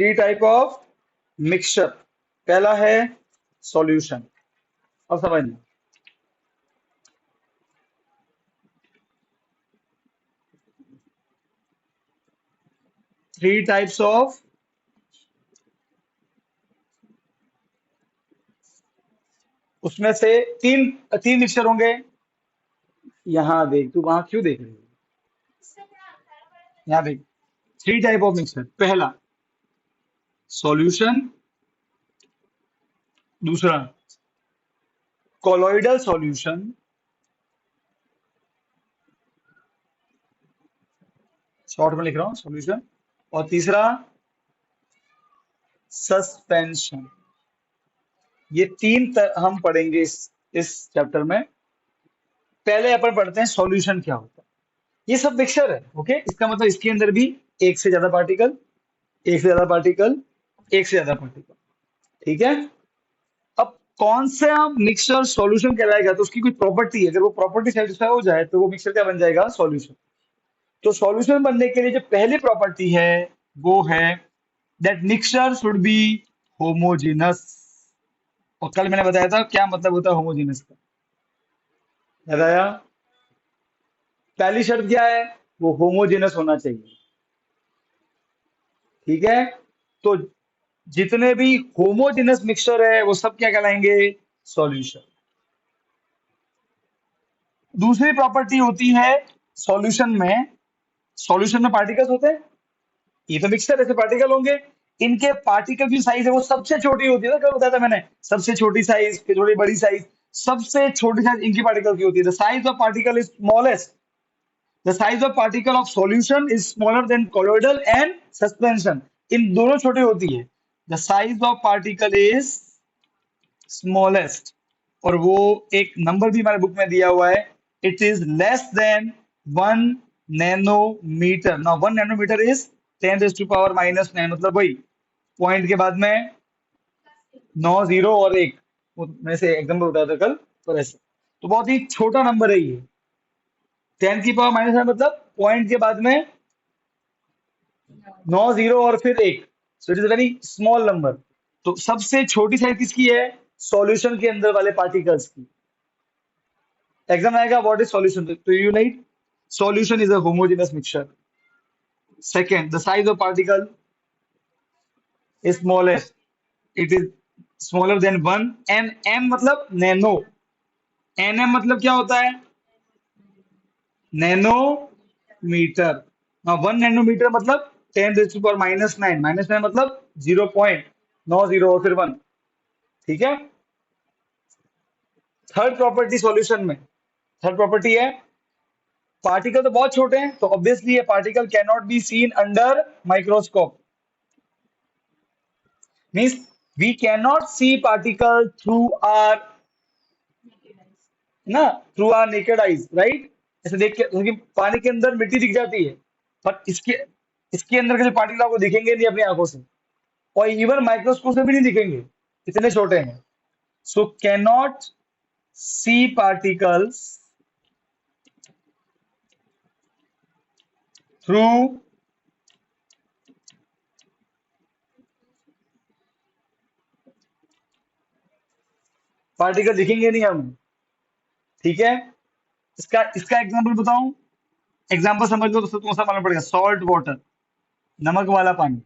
Three type of mixture. पहला है solution. अब समझना, थ्री टाइप्स ऑफ, उसमें से तीन तीन मिक्सचर होंगे। यहां देख, तू वहां क्यों देख रही है? यहां देख, थ्री टाइप ऑफ मिक्सचर। पहला सॉल्यूशन, दूसरा कोलॉइडल सॉल्यूशन, शॉर्ट में लिख रहा हूं सॉल्यूशन, और तीसरा सस्पेंशन। ये हम पढ़ेंगे इस चैप्टर में। पहले अपन पढ़ते हैं सॉल्यूशन क्या होता है। ये सब मिक्सचर है, ओके। इसका मतलब इसके अंदर भी एक से ज्यादा पार्टिकल, एक से ज्यादा पार्टिकल, एक से ज्यादा पार्टिकल, ठीक है। अब कौन सा मिक्सचर सॉल्यूशन कहलाएगा, तो उसकी कोई प्रॉपर्टी है, अगर वो प्रॉपर्टी सेटिस्फाई हो जाए तो वो मिक्सचर क्या बन जाएगा, सॉल्यूशन। तो सॉल्यूशन बनने के लिए जो पहली प्रॉपर्टी है वो है that mixture should be homogeneous. और कल मैंने बताया था क्या मतलब होता है होमोजेनस का, याद आया? पहली शर्त क्या है, वो होमोजेनस होना चाहिए, ठीक है। तो जितने भी होमोजेनस मिक्सचर है वो सब क्या कहलाएंगे, सॉल्यूशन। दूसरी प्रॉपर्टी होती है सॉल्यूशन में पार्टिकल्स होते हैं। ये तो मिक्सचर ऐसे पार्टिकल होंगे, इनके पार्टिकल की साइज है वो सबसे छोटी होती है ना, क्या बताया था मैंने, सबसे छोटी साइज, फिर थोड़ी बड़ी साइज, सबसे छोटी साइज इनकी पार्टिकल की होती है। The size of particle is smallest, the size of particle of solution is smaller than colloidal and suspension. इन दोनों छोटी होती है। The size of particle is smallest, और वो एक नंबर भी हमारे बुक में दिया हुआ है, it is less than 1 nanometer. ना 1 नैनोमीटर इज 10⁻⁻⁹, मतलब वही पॉइंट के बाद में 9 जीरो और एक, वो मैंने से एग्जाम्पल बताया था कल, तो ऐसे। तो बहुत ही छोटा नंबर है ये, 10⁻⁻⁹ मतलब पॉइंट के बाद में 9 जीरो और फिर एक, सो it is very small number. तो सबसे छोटी साइज किसकी है, सॉल्यूशन के अंदर वाले पार्टिकल्स की। एग्जाम आएगा व्हाट इज सॉल्यूशन, तो you write solution is a homogeneous mixture. Second, the size of particle is smallest, it is smaller than 1 M मतलब नैनो, एनएम मतलब क्या होता है, नैनोमीटर। 1 नैनोमीटर मतलब 10⁻⁻⁹, -9 मतलब 0.90 और फिर 1, ठीक है। थर्ड प्रॉपर्टी सॉल्यूशन में, थर्ड प्रॉपर्टी है पार्टिकल तो बहुत छोटे हैं, तो ऑब्वियसली ये particle can not be seen under microscope, means we can not see particle through our, ना, through our naked eyes, right. ऐसे देख के, क्योंकि पानी के अंदर मिट्टी दिख जाती है, पर इसके इसके अंदर के जो पार्टिकल आपको दिखेंगे नहीं अपनी आंखों से, और इवन माइक्रोस्कोप से भी नहीं दिखेंगे, इतने छोटे हैं। So can not see particles through, particle दिखेंगे नहीं हमें, ठीक है। इसका इसका एग्जांपल बताऊं, एग्जांपल समझ लो तो तुमको सब मालूम पड़ेगा। सॉल्ट वाटर, नमक वाला पानी,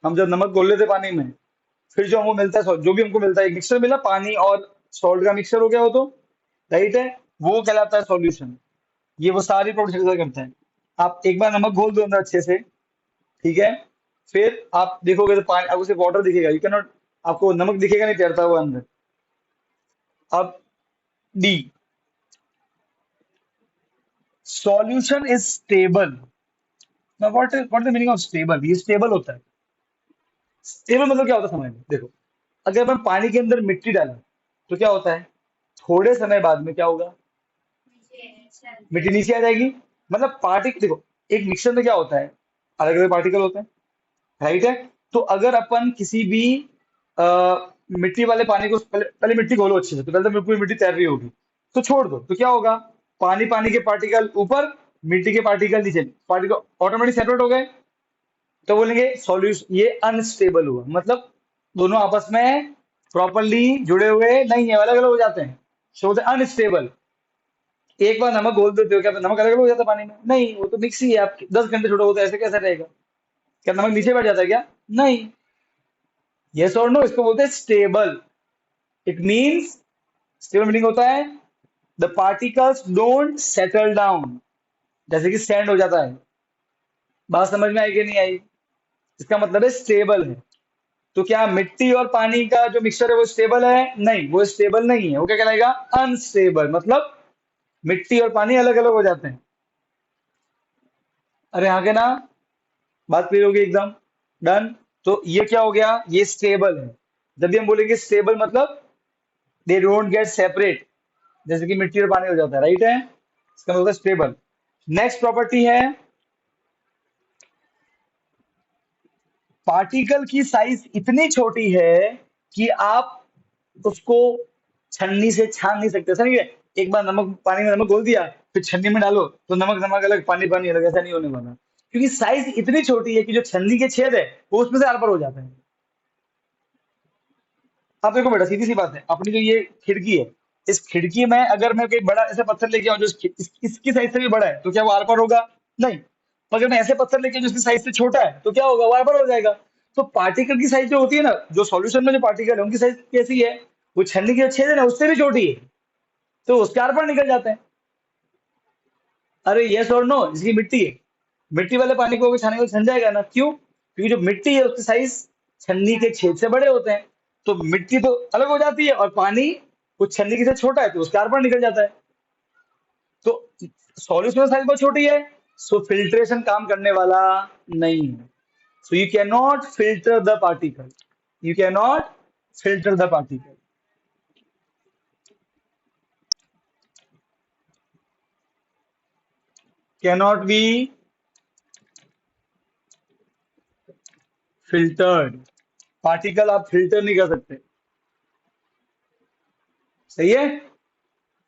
हम जब नमक घोल लेते पानी में, फिर जो हमको मिलता है, जो भी हमको मिलता है, एक मिक्सर मिला, पानी और सॉल्ट का मिक्सर हो गया हो तो, राइट है, वो कहलाता है सॉल्यूशन। ये वो सारी प्रोडक्ट करता है। आप एक बार नमक घोल दो अंदर अच्छे से, ठीक है, फिर आप देखोगे तो पानी, आपको सिर्फ वाटर दिखेगा, यू कैन नॉट, आपको नमक दिखेगा नहीं तैरता हुआ अंदर। अब D, solution is stable. Now what is the meaning of stable? ये स्टेबल होता है। स्टेबल मतलब क्या होता है, समझ में देखो, अगर अपन पानी के अंदर मिट्टी डालें तो क्या होता है, थोड़े समय बाद में क्या होगा, मिट्टी नीचे आ जाएगी। मतलब पार्टिकल देखो, एक मिक्सर में क्या होता है, अलग अलग पार्टिकल होते हैं, राइट है। तो अगर अपन किसी भी आ, मिट्टी वाले पानी को, पहले मिट्टी घोलो अच्छे से, तो पहले तो पूरी मिट्टी तैर रही होगी, तो छोड़ दो, तो क्या होगा, पानी के पार्टिकल ऊपर, मिट्टी के पार्टिकल नीचे, पार्टिकल ऑटोमेटिक सेपरेट हो गए, तो बोलेंगे सॉल्यूशन ये अनस्टेबल हुआ, मतलब दोनों आपस में प्रॉपरली जुड़े हुए नहीं है, अलग अलग हो जाते हैं, सो बोलते हैं अनस्टेबल। एक बार नमक घोल देते हो, क्या नमक अलग अलग हो जाता है पानी में? नहीं, वो तो मिक्स ही है। आप 10 घंटे छोड़ोगे तो ऐसे कैसे रहेगा? क्या नमक नीचे बैठ जाता है क्या? नहीं। यस और नो, इसको बोलते हैं stable. It means, stable meaning होता है the particles don't settle down, जैसे कि सैंड हो जाता है। बात समझ में आई कि नहीं आई? इसका मतलब है स्टेबल है। तो क्या मिट्टी और पानी का जो मिक्सचर है वो स्टेबल है? नहीं, वो स्टेबल नहीं है। वो क्या कहलाएगा? अनस्टेबल। मतलब मिट्टी और पानी अलग अलग हो जाते हैं। अरे हाँ के ना? बात क्लियर होगी एकदम? डन। तो ये क्या हो गया? ये स्टेबल है। जब भी हम बोलेंगे स्टेबल, मतलब दे डोंट गेट सेपरेट, जैसे कि मिट्टी और पानी हो जाता है, राइट है? इसका मतलब स्टेबल। नेक्स्ट प्रॉपर्टी है, पार्टिकल की साइज इतनी छोटी है कि आप उसको छन्नी से छान नहीं सकते। समझ गए? एक बार नमक पानी में नमक घोल दिया, फिर छन्नी में डालो तो नमक नमक अलग, पानी पानी अलग, ऐसा नहीं होने वाला। क्योंकि साइज इतनी छोटी है कि जो छन्नी के छेद है वो उसमें से आर पार हो जाते हैं। अब देखो बेटा, सीधी सी बात है, अपनी जो ये खिड़की है, इस खिड़की में अगर मैं कोई बड़ा ऐसा पत्थर लेके आऊं जो इसकी साइज से भी बड़ा है, तो क्या वो आर पार होगा? नहीं। पर अगर मैं ऐसे पत्थर लेके आऊं जो इसकी साइज से छोटा है, तो क्या होगा? वो आर पार हो जाएगा। तो पार्टिकल की साइज जो होती है ना, जो सॉल्यूशन में जो पार्टिकल है उनकी साइज कैसी है? वो छन्नी के जो छेद है ना उससे भी छोटी है, तो उसके आर पार निकल जाते हैं। अरे यस और नो, इसकी मिट्टी है, मिट्टी वाले पानी को अगर छाने को छन जाएगा ना, क्यों? क्योंकि जो मिट्टी है उसकी साइज छन्नी के छेद से बड़े होते हैं। तो मिट्टी तो अलग हो जाती है और पानी कुछ छन्नी के से छोटा है तो उसके आर पार निकल जाता है। तो सॉल्यूशन साइज बहुत छोटी है, सो फिल्ट्रेशन काम करने वाला नहीं है। So you can not filter the particle, you can not filter the particle, can not B filtered. Particle आप फिल्टर नहीं कर सकते। सही है?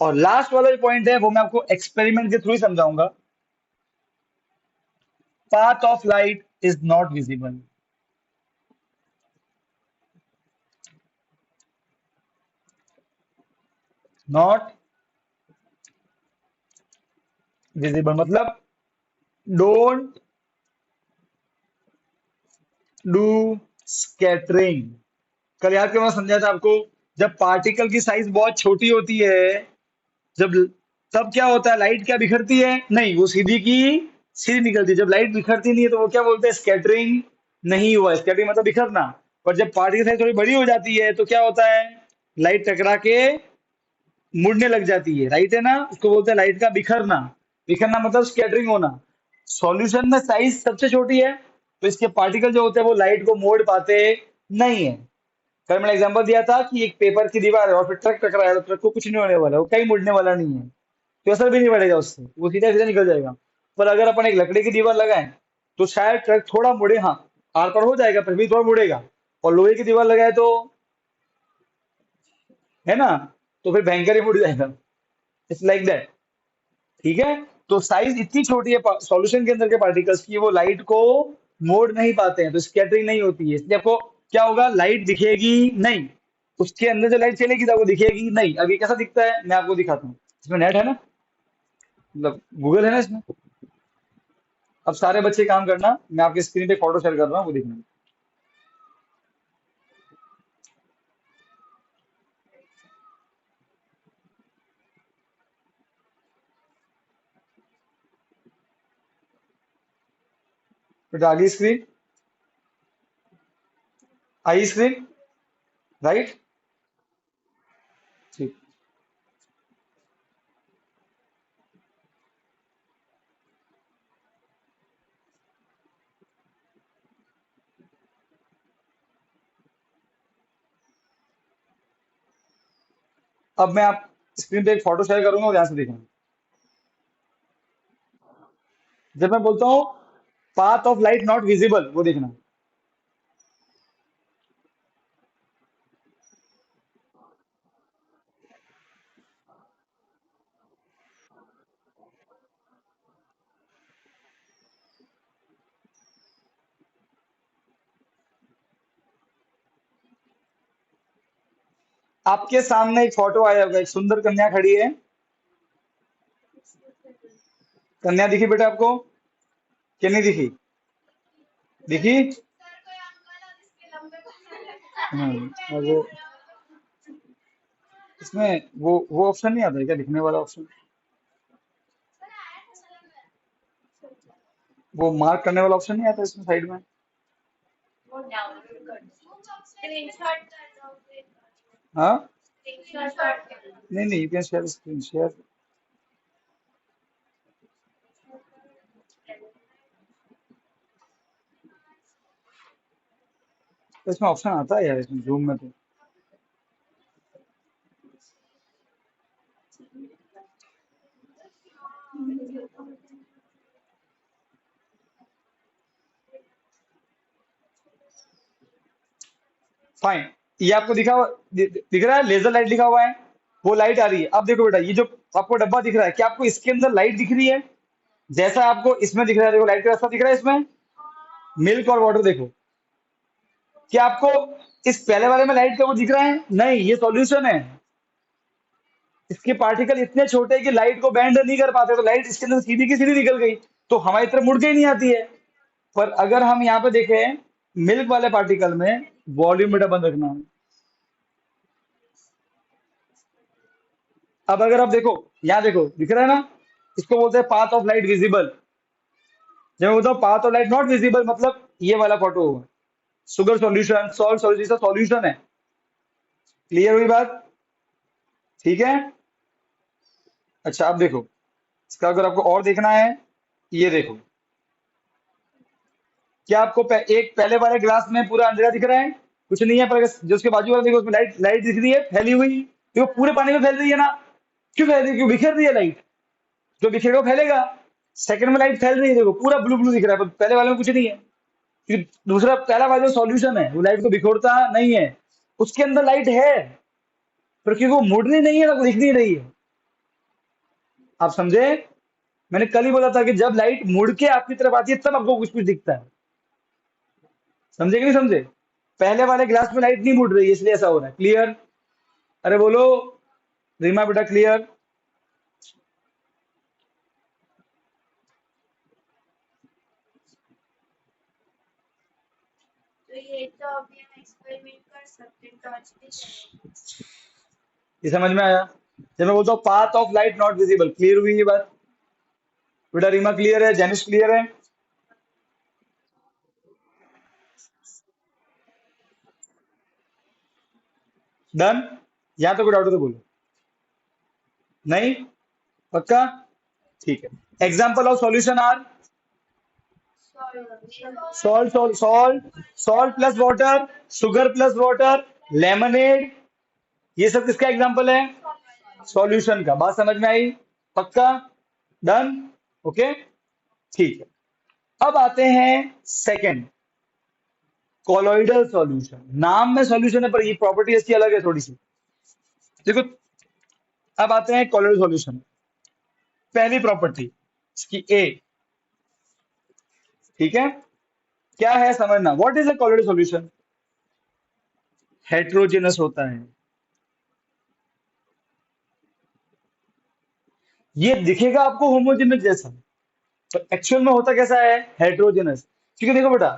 और लास्ट वाला जो पॉइंट है वो मैं आपको एक्सपेरिमेंट के थ्रू ही समझाऊंगा। Path of light is not visible. Not visible मतलब डोंट डू स्कैटरिंग। कल याद करो, मैं समझाया था आपको, जब पार्टिकल की साइज बहुत छोटी होती है, जब, तब क्या होता है? लाइट क्या बिखरती है? नहीं, वो सीधी की सीधी निकलती है। जब लाइट बिखरती नहीं है तो वो क्या बोलते हैं? स्कैटरिंग नहीं हुआ। स्कैटरिंग मतलब बिखरना। पर जब पार्टिकल साइज थोड़ी बड़ी हो जाती है तो क्या होता है? लाइट टकरा के मुड़ने लग जाती है, राइट है ना? उसको बोलते हैं लाइट का बिखरना। बिखरना मतलब स्कैटरिंग होना। सॉल्यूशन में साइज सबसे छोटी है, तो इसके पार्टिकल जो होते हैं वो लाइट को मोड़ पाते नहीं है। कल मैंने एग्जांपल दिया था कि एक पेपर की दीवार है और फिर ट्रक टकराया, तो ट्रक को कुछ नहीं होने वाला, वो कहीं मुड़ने वाला नहीं है, तो असर भी नहीं पड़ेगा उससे, वो सीधा सीधा निकल जाएगा। पर अगर अपन एक लकड़ी की दीवार लगाएं तो शायद ट्रक थोड़ा मुड़े, हाँ, आर पार हो जाएगा पर भी थोड़ा मुड़ेगा। और लोहे की दीवार लगाए तो, है ना, तो फिर भयंकर ही मुड़ जाएगा। It's like that. ठीक है? तो साइज इतनी छोटी है सॉल्यूशन के अंदर के पार्टिकल्स की, वो लाइट को मोड़ नहीं पाते हैं, तो स्कैटरिंग नहीं होती है। इसलिए आपको क्या होगा? लाइट दिखेगी नहीं। उसके अंदर जो लाइट चलेगी तो आपको दिखेगी नहीं। अब ये कैसा दिखता है मैं आपको दिखाता हूँ। इसमें नेट है ना, मतलब गूगल है ना इसमें। अब सारे बच्चे काम करना, मैं आपकी स्क्रीन पे फोटो शेयर कर रहा हूँ, वो देखना। बेटा आगे स्क्रीन, आई स्क्रीन, राइट? ठीक। अब मैं आप स्क्रीन पे एक फोटो शेयर करूंगा, वो ध्यान से देखना। जब मैं बोलता हूँ path of light not visible, वो देखना। आपके सामने एक फोटो आया होगा, एक सुंदर कन्या खड़ी है। कन्या दिखी बेटा आपको कि नहीं दिखी? दिखी। और वो इसमें वो ऑप्शन नहीं आता है क्या, दिखने वाला ऑप्शन? वो मार्क करने वाला ऑप्शन नहीं आता इसमें साइड में? हाँ, नहीं नहीं, you can share screen share. इसमें ऑप्शन आता है यार, इसमें जूम में तो। फाइन। ये आपको दिख रहा है, लेजर लाइट लिखा हुआ है, वो लाइट आ रही है। अब देखो बेटा, ये जो आपको डब्बा दिख रहा है, क्या आपको इसके अंदर लाइट दिख रही है? जैसा आपको इसमें दिख रहा है, देखो लाइट का रास्ता दिख रहा है इसमें। मिल्क और वाटर देखो, क्या आपको इस पहले वाले में लाइट का वो दिख रहा है? नहीं, ये सॉल्यूशन है। इसके पार्टिकल इतने छोटे कि लाइट को बैंड नहीं कर पाते, तो लाइट इसके अंदर सीधी की सीधी निकल गई, तो हमारी तरफ मुड़ के ही नहीं आती है। पर अगर हम यहाँ पे देखें, मिल्क वाले पार्टिकल में वॉल्यूम बेटा बंद रखना है। अब अगर आप देखो, यहाँ देखो दिख रहा है ना, इसको बोलते हैं पाथ ऑफ लाइट विजिबल। जब मैं बोलता हूँ path of light not visible, मतलब ये वाला फोटो होगा। Sugar solution, salt solution, solution है। क्लियर हुई बात? ठीक है। अच्छा अब देखो, इसका अगर आपको और देखना है, ये देखो, क्या आपको एक पहले वाले ग्लास में पूरा अंधेरा दिख रहा है? कुछ नहीं है, पर जो उसके बाजू वाला देखो, उसमें लाइट लाइट दिख रही है फैली हुई, तो वो पूरे पानी में फैल रही है ना? क्यों फैल रही है? क्यों बिखेर रही है लाइट, जो बिखेरेगा वो फैलेगा। सेकंड में लाइट फैल रही है, देखो पूरा ब्लू ब्लू दिख रहा है, पर पहले वाले में कुछ नहीं है, क्योंकि दूसरा पहला वाला जो सॉल्यूशन है वो लाइट को बिखोरता नहीं है। उसके अंदर लाइट है, पर क्योंकि वो मुड़ रही नहीं है, तो दिख नहीं रही है। आप समझे? मैंने कल ही बोला था कि जब लाइट मुड़ के आपकी तरफ आती है, तब आपको कुछ कुछ दिखता है। समझे कि नहीं समझे? पहले वाले ग्लास में लाइट नहीं मुड़ रही है, इसलिए ऐसा हो रहा है। क्लियर? अरे बोलो रीमा बेटा, क्लियर? ये समझ में आया? जब मैं बोलता हूँ path of light not visible, clear हुई ये बात? बेटा रीमा क्लियर है, जेनिस क्लियर है? डन? यहाँ तो कोई डाउट है तो बोलो। नहीं? पक्का? ठीक है। Example of solution are salt salt salt salt plus water, sugar plus water, lemonade, ये सब किसका एग्जाम्पल है? सॉल्यूशन का। बात समझ में आई? पक्का? डन? ओके, ठीक है। अब आते हैं सेकंड, कोलॉइडल सॉल्यूशन। नाम में सॉल्यूशन है, पर ये प्रॉपर्टी इसकी अलग है थोड़ी सी। देखो, अब आते हैं कोलॉइडल सॉल्यूशन। पहली प्रॉपर्टी इसकी ए, ठीक है? क्या है समझना, what is a colloidal solution? Heterogeneous होता है। ये दिखेगा आपको होमोजेनस जैसा, पर एक्चुअल में होता कैसा है? हेट्रोजेनस। क्योंकि देखो बेटा,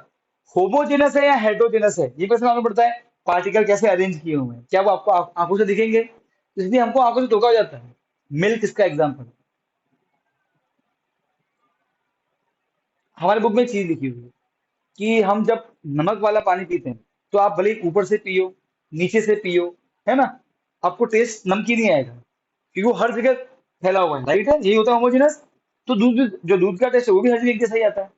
होमोजेनस है या हेट्रोजेनस है, ये कैसे मालूम पड़ता है? पार्टिकल कैसे अरेंज किए हुए हैं, क्या वो आपको आंखों से दिखेंगे? इसलिए हमको आंखों से धोखा हो जाता है। मिल्क इसका एग्जाम्पल। हमारे बुक में एक चीज लिखी हुई है कि हम जब नमक वाला पानी पीते हैं, तो आप भले ही ऊपर से पियो, नीचे से पियो, है ना, आपको टेस्ट नमकीन ही आएगा, क्योंकि वो हर जगह फैला हुआ है। राइट है, यही होता है होमोजेनस। तो जो दूध का टेस्ट है वो भी हर जगह एक जैसा ही आता है।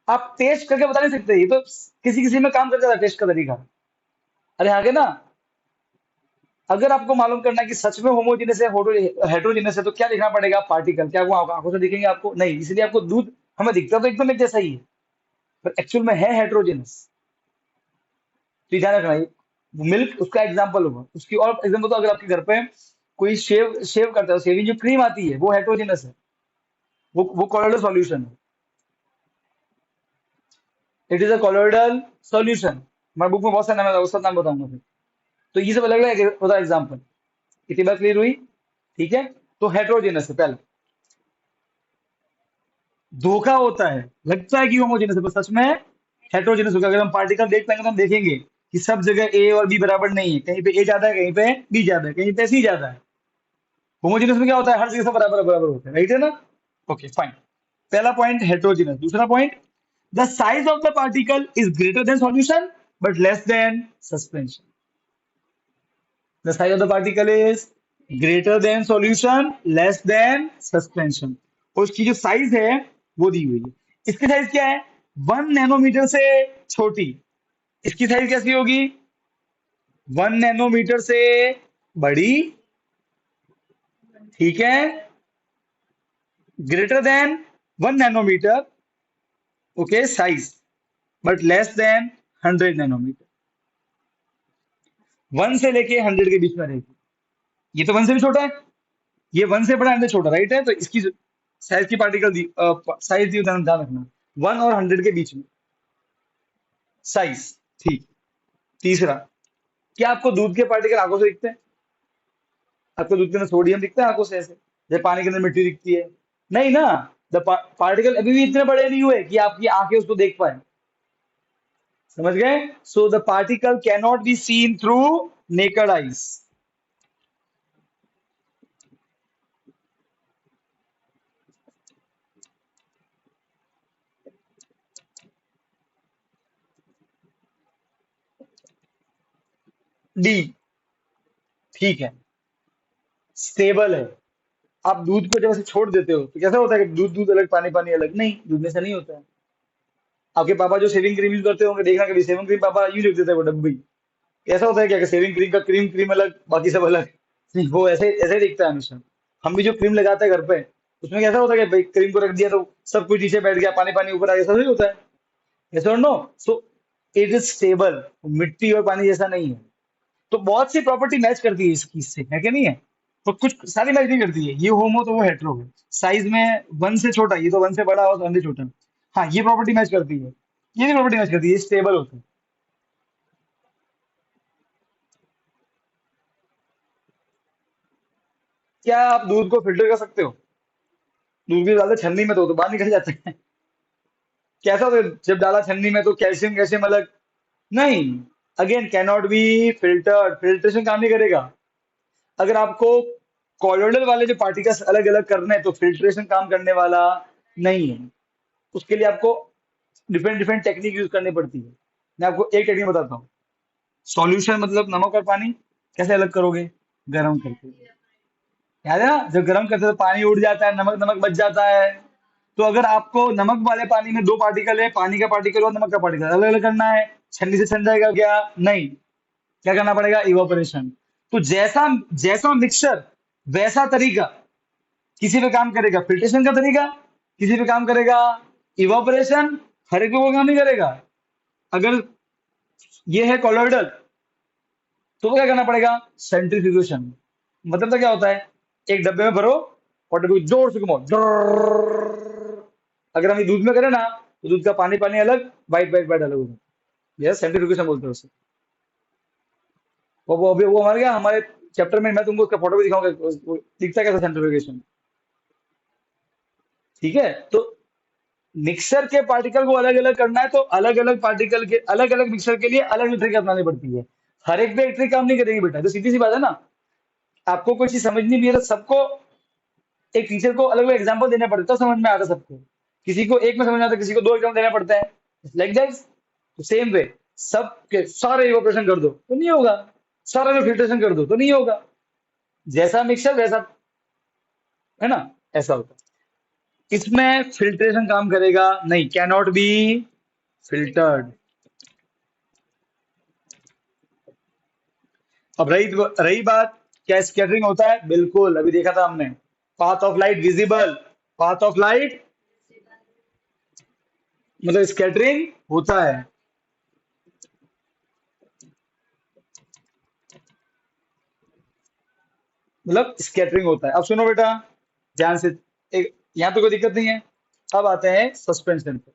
आप टेस्ट करके बता नहीं सकते, ये तो किसी किसी में काम कर जाता है टेस्ट का तरीका। अरे आगे ना, अगर आपको मालूम करना है कि सच में होमोजेनस है हेट्रोजेनस है, तो क्या देखना पड़ेगा? पार्टिकल। क्या वो आंखों से दिखेंगे आपको? नहीं, इसलिए आपको दूध हमें दिखता तो एकदम एक जैसा ही है, पर एक्चुअल में है हेट्रोजेनस। तो ये ध्यान रखना, मिल्क उसका एग्जाम्पल होगा। उसकी और एग्जाम्पल, तो अगर आपके घर पे कोई शेव शेव करता है, शेविंग जो क्रीम आती है वो हेट्रोजेनस है, वो कोलोइडल सॉल्यूशन है। It is a colloidal solution. हमारे बुक में बहुत सारे नाम है, उसका नाम बताऊंगा फिर। तो ये सब अलग अलग होता है एग्जाम्पल। इतनी बात क्लियर हुई? ठीक है। तो हेट्रोजेनस है पहला। धोखा होता है, लगता है कि होमोजेनस है, पर सच में हेट्रोजेनस होगा। अगर हम पार्टिकल देख पाएंगे तो हम देखेंगे कि सब जगह ए और बी बराबर नहीं है, कहीं पे ए ज्यादा है, कहीं पे बी ज्यादा है, कहीं पे सी ज्यादा है। होमोजेनस में क्या होता है, हर जगह से बराबर बराबर होता है, राइट है ना? Okay fine. पहला पॉइंट हेट्रोजेनस। दूसरा point, the size of the particle is greater than solution but less then suspension. The size of the particle is greater than solution, less than suspension. और उसकी जो size है वो दी हुई है। इसकी साइज क्या है? 1 नैनोमीटर से छोटी। इसकी साइज कैसी होगी? 1 नैनोमीटर से बड़ी। ठीक है। Greater than 1 nanometer, okay size, but less than 100 nanometer. 1 से लेके 100 के बीच में रहेगी। ये तो 1 से भी छोटा है, ये 1 से बड़ा, 100 छोटा, राइट है? तो इसकी साइज की पार्टिकल दी, साइज दी, ध्यान रखना, 1 और 100 के बीच में साइज। ठीक। तीसरा, क्या आपको दूध के पार्टिकल आंखों से दिखते हैं? आपको दूध के अंदर सोडियम दिखता है आंखों से ऐसे, जैसे पानी के अंदर मिट्टी दिखती है? नहीं ना। द पार्टिकल अभी भी इतने बड़े नहीं हुए कि आपकी आंखें उसको देख पाए। समझ गए? So the particle can not be seen through necked eyes. D. ठीक है। स्टेबल है। आप दूध को जब ऐसे छोड़ देते हो तो कैसा होता है कि दूध दूध अलग, पानी पानी अलग? नहीं, दूध में से नहीं होता है। आपके पापा जो शेविंग क्रीम यूज करते होंगे, देखना कभी शेविंग क्रीम पापा यूज लिख देते हैं वो डब्बी। ऐसा होता है क्या कि शेविंग क्रीम का क्रीम क्रीम अलग, बाकी सब अलग? नहीं, वो ऐसे ऐसे दिखता है हमेशा। हम भी जो क्रीम लगाते हैं घर पे, उसमें कैसा होता है कि भाई क्रीम को रख दिया तो सब कुछ नीचे बैठ गया, पानी पानी ऊपर आ गया, ऐसा नहीं होता है? यस और no? So it is stable. मिट्टी और पानी जैसा नहीं है। तो बहुत सी प्रॉपर्टी मैच करती है इसकी, इससे है कि नहीं है? तो कुछ सारी मैच नहीं करती है। ये होमो तो वो हेट्रो है। साइज में 1 से छोटा, ये तो 1 से बड़ा और 1 से छोटा। हाँ, ये प्रॉपर्टी मैच करती है। ये भी प्रॉपर्टी मैच करती है, स्टेबल होता है। क्या आप दूध को फिल्टर कर सकते हो? दूध भी डालते छन्नी में तो बाहर निकल जाते हैं। कैसा होता है जब डाला छन्नी में तो कैल्शियम कैल्शियम अलग? नहीं। Again can not B filtered, filtration काम नहीं करेगा। अगर आपको कॉलोइडल वाले जो पार्टिकल्स अलग अलग करने हैं तो फिल्ट्रेशन काम करने वाला नहीं है। उसके लिए आपको डिफरेंट डिफरेंट टेक्निक यूज करनी पड़ती है। मैं आपको एक टेक्निक बताता हूँ। सॉल्यूशन मतलब नमक और पानी, कैसे अलग करोगे? गर्म करके। याद है ना, जब गर्म करते हैं तो पानी उड़ जाता है, नमक नमक बच जाता है। तो अगर आपको नमक वाले पानी में दो पार्टिकल है, पानी का पार्टिकल और नमक का पार्टिकल अलग अलग करना है, छन्नी से छन जाएगा क्या? नहीं। क्या करना पड़ेगा? इवापोरेशन। तो जैसा जैसा मिक्सचर वैसा तरीका। किसी पे काम करेगा फिल्ट्रेशन का तरीका, किसी पे काम करेगा इवापोरेशन, हर एक पे वो काम नहीं करेगा। अगर ये है कोलोइडल तो क्या करना पड़ेगा? सेंट्रीफ्यूगेशन। मतलब तो क्या होता है, एक डब्बे में भरो और डब्बे को जोर से घुमाओ, drrrr। अगर हम ये दूध में करें ना तो दूध का पानी पानी अलग, वाइट वाइट वाइट अलग हो जाए। यह सेंट्रीफ्यूगेशन बोलते हैं उसे। वो हमारे क्या, हमारे चैप्टर में मैं तुमको उसका फोटो भी दिखाऊंगा, वो दिखता है कैसा सेंट्रीफ्यूगेशन। ठीक है। तो मिक्सर के पार्टिकल को अलग अलग करना है तो अलग अलग पार्टिकल के अलग अलग मिक्सर के लिए अलग अलग ट्रिक अपनानी पड़ती है। हर एक पे एक ट्रिक काम नहीं करेगी बेटा, तो सीधी सी बात है ना। आपको कोई चीज समझ नहीं भी है तो सबको, एक टीचर को अलग अलग एग्जाम्पल देने पड़ते हैं तो समझ में आता है सबको। किसी को एक में समझ में आता है, किसी को दो एग्जाम्पल देने पड़ते हैं। Like that. तो सेम वे, सब के सारे इवोपरेशन कर दो तो नहीं होगा, सारा में फिल्ट्रेशन कर दो तो नहीं होगा। जैसा मिक्सर वैसा, है ना? ऐसा होता है। इसमें फिल्ट्रेशन काम करेगा नहीं, कैन नॉट बी फिल्टर्ड। अब रही रही बात, क्या स्कैटरिंग होता है? बिल्कुल, अभी देखा था हमने। Path of light visible, path of light मतलब स्कैटरिंग होता है। मतलब स्कैटरिंग होता है। अब सुनो बेटा ध्यान से, एक यहाँ पे कोई दिक्कत नहीं है। अब आते हैं सस्पेंशन पे।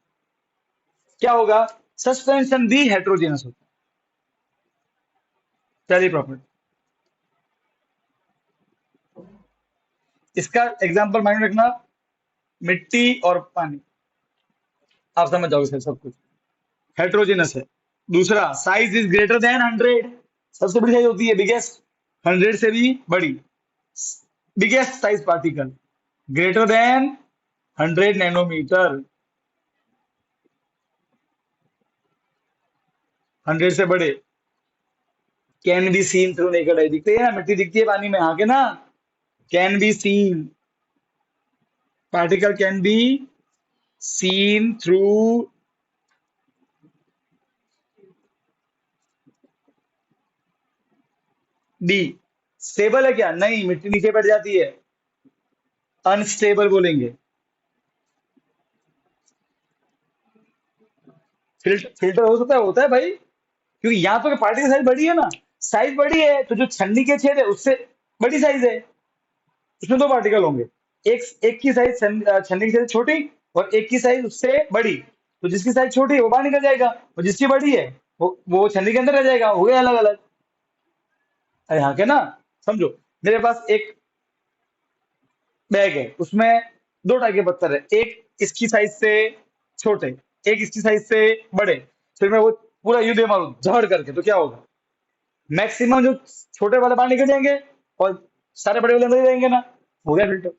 क्या होगा? सस्पेंशन भी हेट्रोजेनस होता पहली प्रॉपर्टी, इसका एग्जांपल माइंड में रखना, मिट्टी और पानी, आप समझ जाओगे सर सब कुछ। हेट्रोजेनस है। दूसरा, साइज इज ग्रेटर देन 100, सबसे बड़ी साइज होती है बिगेस्ट, 100 से भी बड़ी, biggest size particle, greater than 100 nanometer, 100 से बड़े, can be seen through naked eye, दिखते है ना, मिट्टी दिखती है पानी में, हाँ के ना, can be scene, particle can be seen through, D, stable है क्या, नहीं, मिट्टी नीचे बैठ जाती है, अनस्टेबल बोलेंगे। फिल्टर हो सकता है, होता है भाई, क्योंकि यहाँ तो पार्टिकल साइज बड़ी है ना, साइज बड़ी है तो जो छन्नी के छेद है उससे बड़ी साइज है, उसमें दो पार्टिकल होंगे, एक एक की साइज छन्नी की साइज छोटी, और एक की साइज उससे बड़ी, तो जिसकी साइज छोटी है वो बाहर निकल जाएगा, और जिसकी बड़ी है वो छन्नी के अंदर रह जाएगा, हो गया अलग अलग। अरे हाँ के ना, समझो, मेरे पास एक बैग है, उसमें दो टाइप के पत्थर है, एक इसकी साइज से छोटे, एक इसकी साइज से बड़े, फिर मैं वो पूरा यूं दे मारूं झड़ करके, तो क्या होगा, मैक्सिमम जो छोटे वाले बाहर निकल जाएंगे, और सारे बड़े वाले अंदर ही रहेंगे ना, हो गया फिल्टर।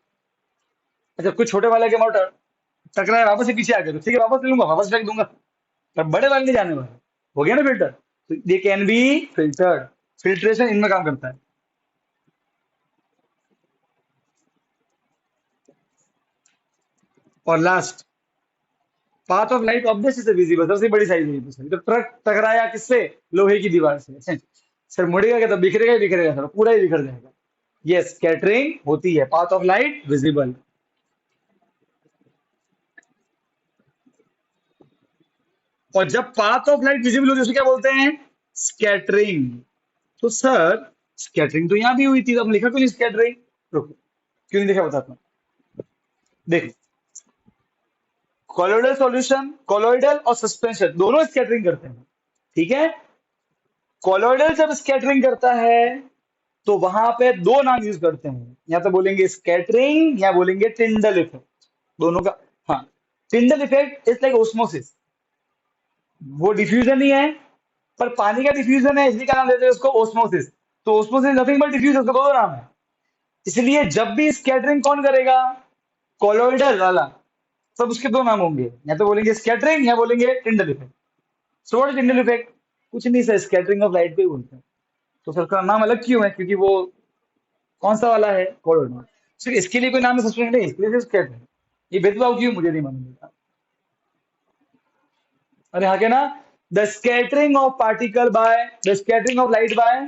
अच्छा, कुछ छोटे वाले के मोटर टकराए, वापस से पीछे आ गए, तो ठीक है, वापस ले लूंगा, वापस फेंक दूंगा, पर बड़े वाले नहीं जाने वाले, हो गया ना फिल्टर, तो they can be filtered, filtration इनमें काम करता है। और last, path of light obviously से विजिबल, सबसे बड़ी साइज है दूसरी, तो ट्रक टकराया किससे, लोहे की दीवार से, सर मुड़ेगा क्या, तो बिखरेगा ही बिखरेगा सर, पूरा ही बिखर जाएगा। यस, स्कैटरिंग होती है, पाथ ऑफ लाइट विजिबल। और जब पाथ ऑफ लाइट विजिबल होती है उसे क्या बोलते हैं, स्कैटरिंग। तो सर स्कैटरिंग तो यहां भी हुई थी, तो हम लिखा क्यों नहीं स्कैटरिंग, रुको, क्यों नहीं लिखा बताता हूं। देखो, कोलोइडल सॉल्यूशन, कोलोइडल और सस्पेंशन दोनों स्कैटरिंग करते हैं, ठीक है। कोलोइडल जब स्कैटरिंग करता है तो वहां पे दो नाम यूज करते हैं, या तो बोलेंगे स्कैटरिंग या बोलेंगे टिंडल इफेक्ट, दोनों का। हाँ, Tyndall effect is like osmosis, वो डिफ्यूजन ही है, पर पानी का डिफ्यूजन है, इसलिए क्या नाम देते हैं उसको, ओस्मोसिस। तो ओस्मोसिस नथिंग बट डिफ्यूजन, उसका दो नाम है। इसलिए जब भी स्कैटरिंग कौन करेगा, कोलोइडल वाला, तब उसके दो नाम होंगे, या तो बोलेंगे स्कैटरिंग या बोलेंगे Tyndall effect. So what is Tyndall effect, कुछ नहीं सर, स्कैटरिंग ऑफ लाइट को ही बोलते हैं। तो सर का नाम अलग क्यों है, क्योंकि वो कौन सा वाला है, कोलोइडल। सिर्फ इसके लिए कोई नाम है सस्पेंड नहीं, इसके लिए सिर्फ स्कैटरिंग, ये भेदभाव क्यों मुझे नहीं मालूम। अरे हाँ, क्या ना, the scattering of particle by, the scattering of light by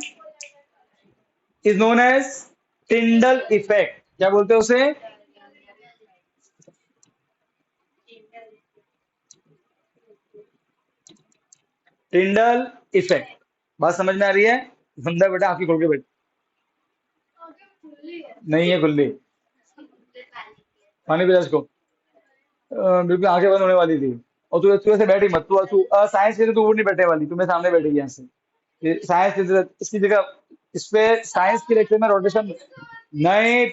is known as Tyndall effect, क्या बोलते हैं उसे, टिंडल इफेक्ट। बात समझ में आ रही है, बंदा बेटा आंखें खोल के बैठ, नहीं है खुली, पानी पिला इसको, बिल्कुल आंखें बंद होने वाली थी। और तू ऐसे बैठी मत, तू साइंस के लिए तू वो नहीं बैठने वाली, तू मेरे सामने बैठेगी यहाँ से, साइंस की इसकी जगह, इस पे साइंस की लेक्चर में रोटेशन नहीं,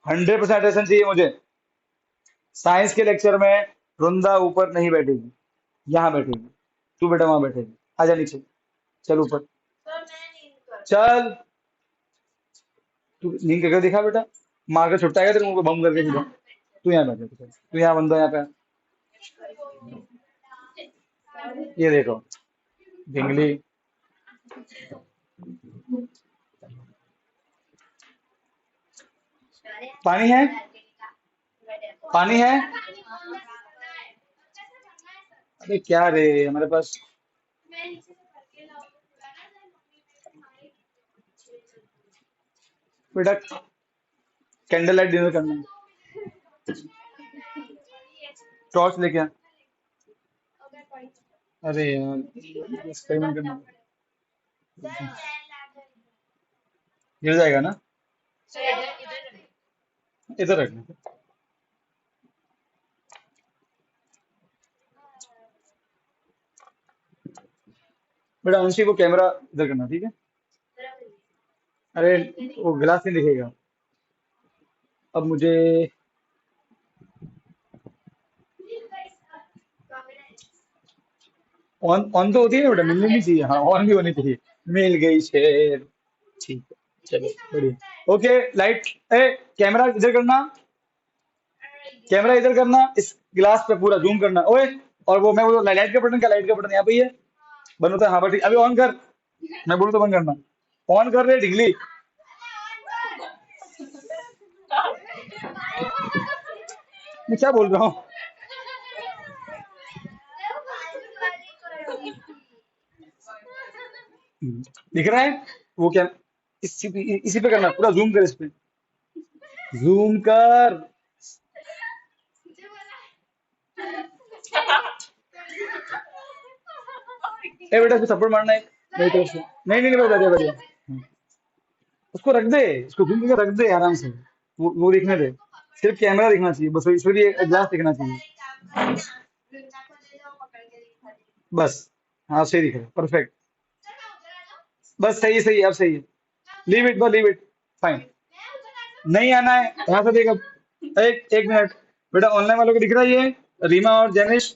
100% अटेंशन चाहिए मुझे। साइंस के लेक्चर में वृंदा ऊपर नहीं बैठेगी, यहाँ बैठेगी, तू बेटा वहां बैठेगी, आजा नीचे, चल ऊपर, चल, तू नींद करके दिखा बेटा, मार कर छुट्टाएगा तेरे मुंह को बम करके सीधा, तू यहाँ बैठे, तू यहाँ बंदा यहाँ पे, ये देखो ढिंगली, पानी है, पानी है, अरे क्या रे हमारे पास, बेटा कैंडल लाइट डिनर करना है, टॉर्च लेके आ, अरे यार एक्सपेरिमेंट करना, गिर जाएगा ना, इधर रखना, बेटा अंशी को कैमरा इधर करना, ठीक है? अरे वो गिलास नहीं दिखेगा। अब मुझे ऑन ऑन तो होती है ना बेटा, मिलनी नहीं चाहिए, हाँ ऑन भी होनी चाहिए। मिल गई शेर। ठीक है, चलो बढ़िया। ओके लाइट, ए कैमरा इधर करना, कैमरा इधर करना, इस गिलास पे पूरा जूम करना ओए। और वो मैं बोलूँ लाइट का बटन, क्या लाइट का बटन यहाँ पे ही है, बंद होता है, हाँ बस ठीक, अभी ऑन कर, मैं बोलूँ तो बंद करना। ऑन कर रहे ढिगली, मैं क्या बोल रहा हूँ? दिख रहा है वो क्या, इसी पे करना, पूरा जूम कर इस पे, जूम कर। ए बेटा इसको थप्पड़ मारना है मेरी तरफ से, नहीं नहीं नहीं बढ़िया बढ़िया बढ़िया। उसको रख दे, उसको घूम के रख दे आराम से, वो दिखने दे, सिर्फ कैमरा दिखना चाहिए बस, इसलिए ग्लास दिखना चाहिए बस। हाँ सही दिख रहा है, परफेक्ट, बस सही है सही है, अब सही है। लीव इट, बस लीव इट, फाइन। नहीं आना है यहाँ से, देख अब, एक एक मिनट बेटा, ऑनलाइन वालों को दिख रहा है ये, रीमा और जैनिश?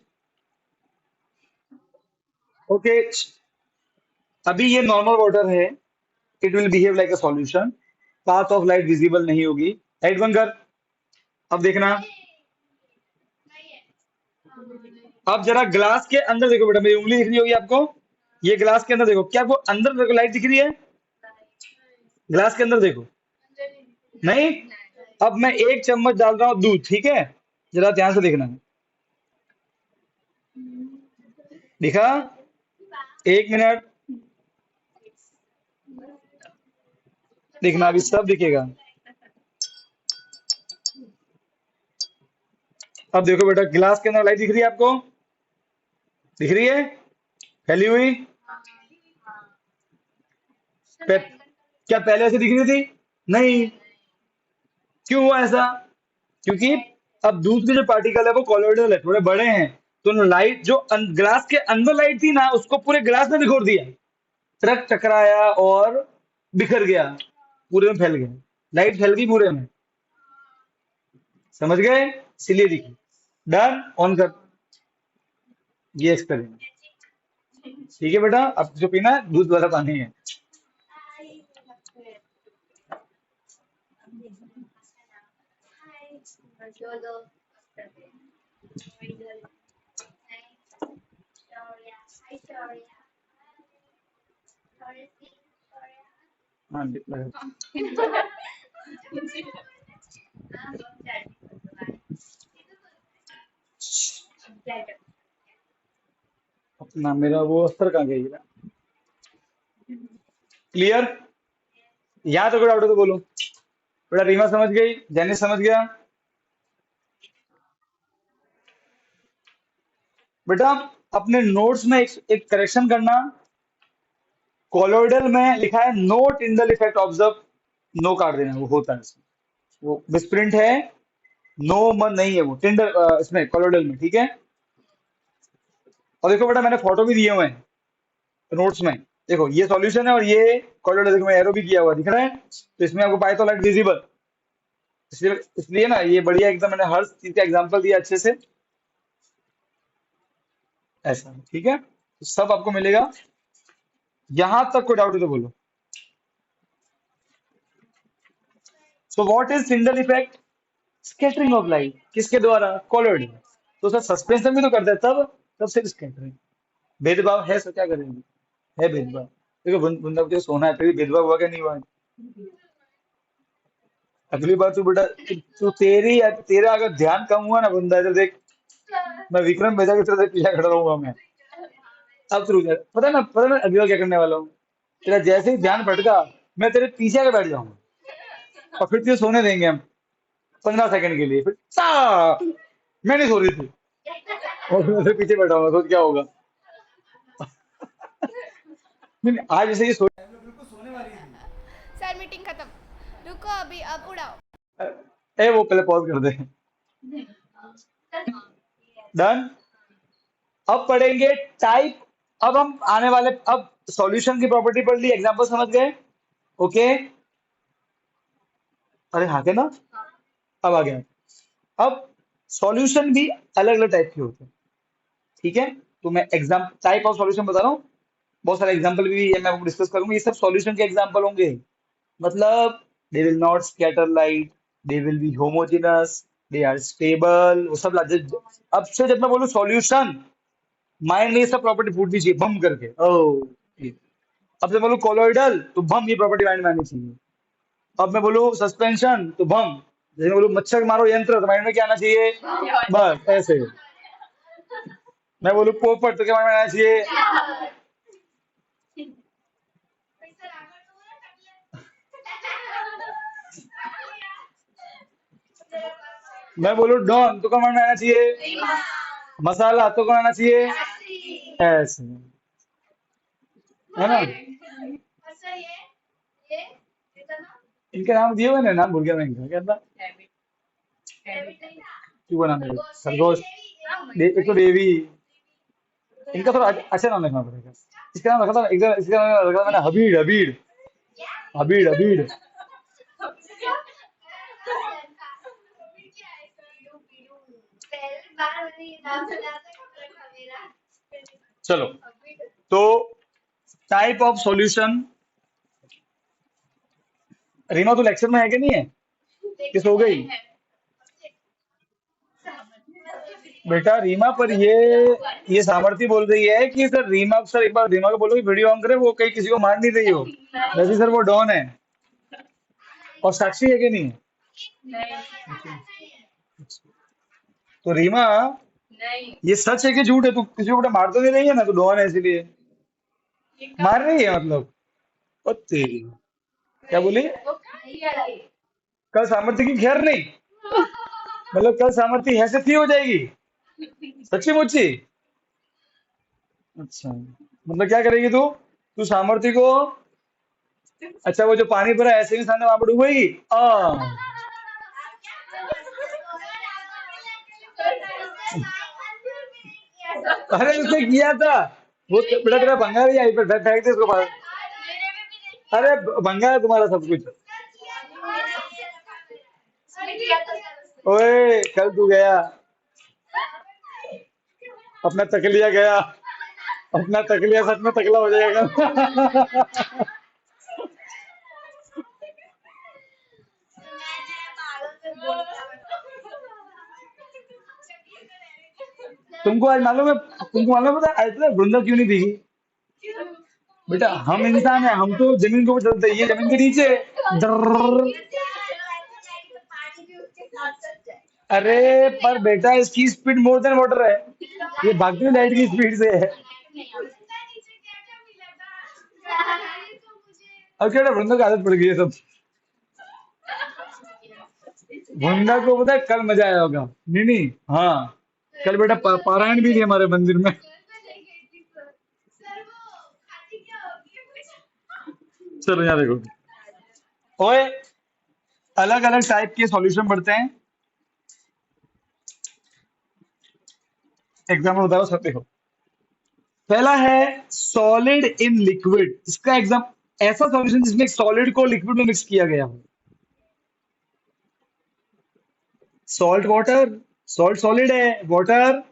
ओके, अभी ये नॉर्मल वाटर है, it will behave like a solution, path of light visible नहीं होगी। लाइट बंद कर, अब देखना, अब जरा ग्लास के अंदर देखो बेटा, मेरी उंगली दिख रही होगी आपको, ये ग्लास के अंदर देखो, क्या वो अंदर देखो लाइट दिख रही है? ग्लास के अंदर देखो, नहीं? अब मैं एक चम्मच डाल रहा हूँ दूध, ठीक है? जरा ध्यान से देखना, दिखा? एक मिनट, देखना अभी सब दिखेगा। अब देखो बेटा, गिलास के अंदर लाइट दिख रही है आपको, दिख रही है फैली हुई? क्या पहले ऐसे दिख रही थी? नहीं। क्यों हुआ ऐसा? क्योंकि अब दूध के जो पार्टिकल है वो कॉलोइडल है, थोड़े बड़े हैं, तो लाइट जो ग्लास के अंदर लाइट थी ना, उसको पूरे ग्लास में बिखोर दिया, ट्रक टकराया और बिखर गया, पूरे में फैल गया, लाइट फैल गई पूरे में, समझ गए? इसलिए दिखी। डन, ऑन कर, ये एक्सपेरिमेंट। ठीक है बेटा, अब जो पीना है दूध वाला पानी है। हाँ अपना मेरा वो अस्तर कहाँ गई? क्लियर? यहाँ तो कोई डाउट है तो बोलो बेटा। रीमा समझ गई, जैनिस समझ गया? बेटा अपने नोट्स में एक करेक्शन करना, कॉलोइडल में लिखा है no Tyndall effect observe, no काट देना, वो होता है इसमें, वो मिसप्रिंट है, नो मन नहीं है वो टिंडल इसमें कॉलोइडल में, ठीक है? और देखो बेटा मैंने फोटो भी दिए हुए हैं नोट्स में, देखो ये सॉल्यूशन है और ये कॉलोइडल, देखो मैं एरो भी किया हुआ दिख रहा है, तो इसमें आपको पाए तो लाइट विजिबल, इसलिए इसलिए ना ये बढ़िया एकदम, मैंने हर चीज का एग्जांपल दिया अच्छे से, ऐसा ठीक है, तो सब आपको मिलेगा। यहां तक कोई डाउट है तो बोलो। So what is single effect? Scattering of light, किसके द्वारा? कॉलोइड। तो सर सस्पेंशन भी तो करते हैं तब, तब सिर्फ स्कैटरिंग। भेदभाव है, सो क्या करेंगे, है भेदभाव। देखो बंदा को सोना है, फिर भी भेदभाव हुआ क्या नहीं हुआ? अगली बार तू बेटा, तू तेरा अगर ध्यान कम हुआ ना बंदा, इधर देख, मैं विक्रम बेजा की तरह से पीछे खड़ा रहूंगा मैं। अब तो रुक जा, पता है मैं अगली बार क्या करने वाला हूँ, तेरा जैसे ही ध्यान भटका, मैं तेरे पीछे आके बैठ जाऊंगा, और फिर तुझे सोने देंगे हम 15 सेकंड के लिए, फिर मैं नहीं सो रही थी, और मैं तेरे पीछे बैठा हूँ, तो क्या होगा? नहीं नहीं, आज जैसे ये सो, बिल्कुल सोने वाली थी। सर मीटिंग खत्म, रुको अभी, अब उड़ाओ। ए वो पहले पॉज कर दे। डन। अब पढ़ेंगे टाइप, अब हम आने वाले, अब सॉल्यूशन की प्रॉपर्टी पढ़ ली, एग्जांपल समझ गए? ओके, अरे हाँ के ना, अब आ गया। अब सॉल्यूशन भी अलग अलग टाइप के होते हैं, ठीक है? तो मैं एग्जाम टाइप ऑफ सॉल्यूशन बता रहा हूँ, बहुत सारे एग्जांपल भी है, मैं आपको डिस्कस करूंगा, ये सब सॉल्यूशन के एग्जांपल होंगे। मतलब they will not scatter light, they will be homogeneous, they are stable, वो सब अब से जब मैं बोलूँ सॉल्यूशन, माइंड में ये सब प्रॉपर्टी फूटनी चाहिए बम करके। ओ, अब से बोलूँ कोलोइडल तो बम ये प्रॉपर्टी माइंड में आनी चाहिए। अब मैं बोलूँ सस्पेंशन तो बम, जैसे मैं बोलूँ मच्छर मारो यंत्र तो माइंड में क्या आना चाहिए? बस ऐसे। मैं बोलूँ पोपट तो क्या माइंड में आना चाहिए? मैं बोलूँ डॉन तो क्या माइंड में आना चाहिए? मसाला तो क्या आना चाहिए? ऐसे, है ना? इनके नाम दिए हुए ना, नाम भूल गया मैं, इनका क्या था, क्यों नाम है? खरगोश, एक तो देवी। इनका थोड़ा अच्छा नाम रखना पड़ेगा। इसका नाम रखा था एकदम, इसका नाम रखा था मैंने हबीड, हबीड, हबीड, हबीड। चलो, तो टाइप ऑफ सॉल्यूशन, रीमा तो लेक्चर में है कि नहीं है? किस हो गई बेटा रीमा? पर ये सामर्थ्य बोल रही है कि सर रीमा, सर एक बार रीमा को बोलो कि वीडियो ऑन करे, वो कहीं किसी को मार नहीं रही हो, वैसे सर वो डॉन है। और साक्षी है कि नहीं? तो रीमा, ये सच है कि झूठ है? तू किसी को बेटा मार तो नहीं रही है ना, तो डॉन है इसीलिए मार रही है मतलब? ओ तेरी, क्या बोली? कल सामर्थ्य की खैर नहीं, मतलब कल सामर्थ्य है से थी हो जाएगी? सच्ची मुच्ची? अच्छा, मतलब क्या करेगी तू? तू सामर्थ्य को, अच्छा वो जो पानी भरा है, ऐसे ही सामने वहां पर डूबेगी? अरे उसने किया था वो बेटा, तेरा भंगा भी आई पर फेंक दे इसको बाहर। अरे भंगा है तुम्हारा सब कुछ। ओए कल तू गया, अपना तकलिया गया, अपना तकलिया सच में तकला हो जाएगा। तुमको आज मालूम है, तुमको मालूम है पता है, आज पता है वृंदा क्यों नहीं दिखी? बेटा हम इंसान है, हम तो जमीन के ऊपर चलते हैं, ये जमीन के नीचे। डर्रर्र। अरे पर बेटा इसकी स्पीड मोर देन वाटर है, ये भागती हुई लाइट की स्पीड से है। अब क्या वृंदा की आदत पड़ गई है सब। वृंदा को पता है कल मजा आया होगा। नहीं नहीं, हाँ, कल बेटा पारायण भी थी हमारे मंदिर में। चलो यहाँ देखो, ओए अलग अलग टाइप के सॉल्यूशन बढ़ते हैं, एग्जाम्पल बता रहा हूँ सब, देखो। पहला है सॉलिड इन लिक्विड, इसका एग्जाम, ऐसा सॉल्यूशन जिसमें एक सॉलिड को लिक्विड में मिक्स किया गया हो। सॉल्ट वाटर, सॉल्ट सॉलिड है, वाटर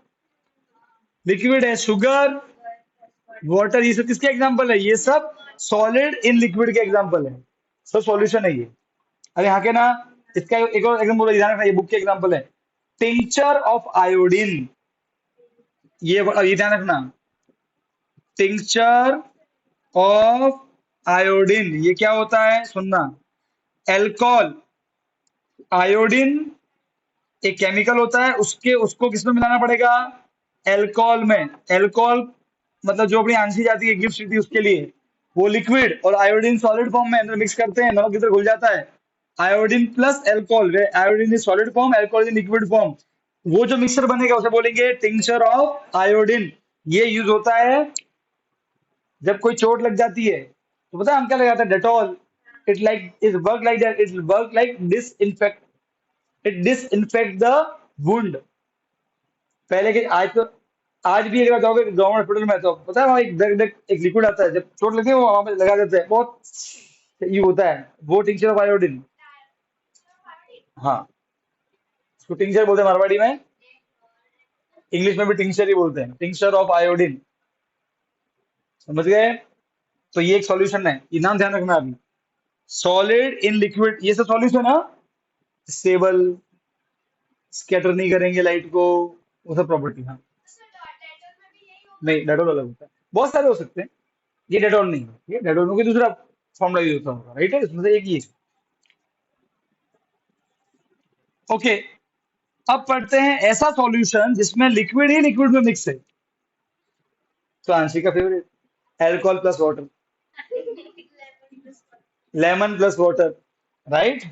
लिक्विड है, शुगर वाटर, ये सब किसके एग्जाम्पल है? ये सब सॉलिड इन लिक्विड के एग्जाम्पल है, सब सॉल्यूशन है ये। अरे हाँ के ना, इसका एक और एग्जाम्पल ध्यान रखना, ये बुक के एग्जाम्पल है। टिंचर ऑफ आयोडीन, ये ध्यान रखना, टिंचर ऑफ आयोडीन, ये क्या होता है सुनना। एल्कोहल, आयोडीन एक केमिकल होता है, उसके उसको किसमें मिलाना पड़ेगा? एल्कोहल में। एल्कोहल मतलब जो अपनी आंसी जाती है गिफ्ट थी उसके लिए, वो लिक्विड, और आयोडीन सॉलिड फॉर्म में अंदर मिक्स करते हैं, नमक की तरह घुल जाता है। Iodine plus alcohol, iodine is solid form, alcohol is liquid form, वो जो मिक्सर बनेगा उसे बोलेंगे टिंचर ऑफ आयोडीन। ये यूज होता है जब कोई चोट लग जाती है, तो पता है हम क्या लगाते हैं? Dettol. It like it work like that, it work like disinfect, it disinfect the wound. पहले के आज तो आज भी एक बार जाओगे गवर्नमेंट हॉस्पिटल में तो पता है वहाँ एक लिक्विड आता है, जब चोट लगती है वो वहां पे लगा देते हैं, बहुत ये होता है, वो टिंचर ऑफ आयोडीन। हाँ, उसको टिंचर बोलते हैं मारवाड़ी में, इंग्लिश में भी टिंचर ही बोलते हैं, टिंचर ऑफ आयोडीन। समझ गए? तो ये एक सॉल्यूशन है, ये नाम ध्यान रखना अभी। सॉलिड इन लिक्विड, ये सब सॉल्यूशन है। स्टेबल, स्कैटर नहीं करेंगे लाइट को, वो सब प्रॉपर्टी। हाँ, नहीं डेटोल अलग होता है, बहुत सारे हो सकते हैं, ये डेटोल नहीं है, ये डेटोल में कोई दूसरा फॉर्मूला यूज होता होगा, राइट है, इसमें से एक ही है। ओके, अब पढ़ते हैं ऐसा सॉल्यूशन जिसमें लिक्विड ही लिक्विड में मिक्स है। तो आंशिक का favourite, alcohol plus water, lemon plus water, right.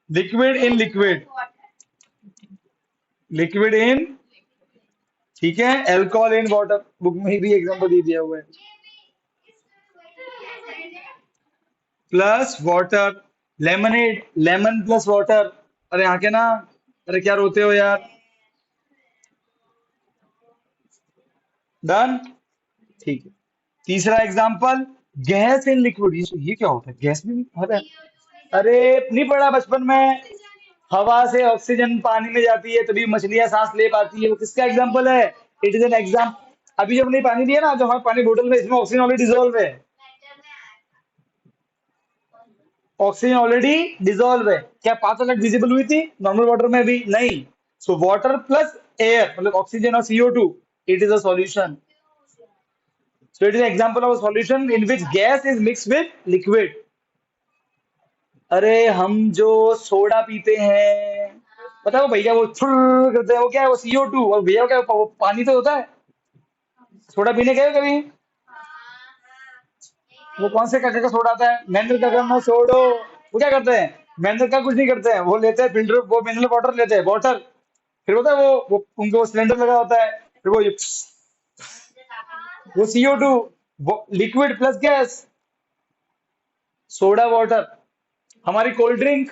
Liquid in liquid, liquid in, ठीक है, अल्कोहल इन वाटर, बुक में भी एग्जांपल दे दिया हुआ है, plus water, lemonade, lemon plus water. अरे आके ना, अरे क्या रोते हो यार, डन, ठीक है। तीसरा एग्जांपल, गैस इन लिक्विड, ये क्या होता है, गैस में होता है। अरे नहीं पढ़ा बचपन में, हवा से ऑक्सीजन पानी में जाती है तभी मछलियां सांस ले पाती है, वो किसका एग्जांपल है, इट इज एन एग्जाम। अभी जब नहीं पानी दिया ना, जो हमारे पानी बोतल में, इसमें ऑक्सीजन ऑलरेडी डिजोल्व है, ऑक्सीजन ऑलरेडी डिजोल्व है। क्या 5 अलग विजिबल हुई थी नॉर्मल वाटर में भी नहीं। सो वाटर प्लस एयर मतलब ऑक्सीजन और CO2, it is a solution. So it is example of a solution in which gas is mix with liquid. अरे हम जो सोडा पीते हैं, पता है वो भैया वो फुर करते हैं, वो क्या है, वो CO2, और भैया क्या वो पानी तो होता है। सोडा पीने गए हो कभी? वो कौन से काका का सोडा आता है, महेंद्र काका में सोडो, वो क्या करते हैं, महेंद्र का कुछ नहीं करते हैं, वो लेते हैं फिल्टर, वो मिनरल वाटर लेते हैं, वाटर, फिर होता है वो उनको वो सिलेंडर लगा होता है, फिर वो CO2, liquid plus gas, soda water. हमारी कोल्ड ड्रिंक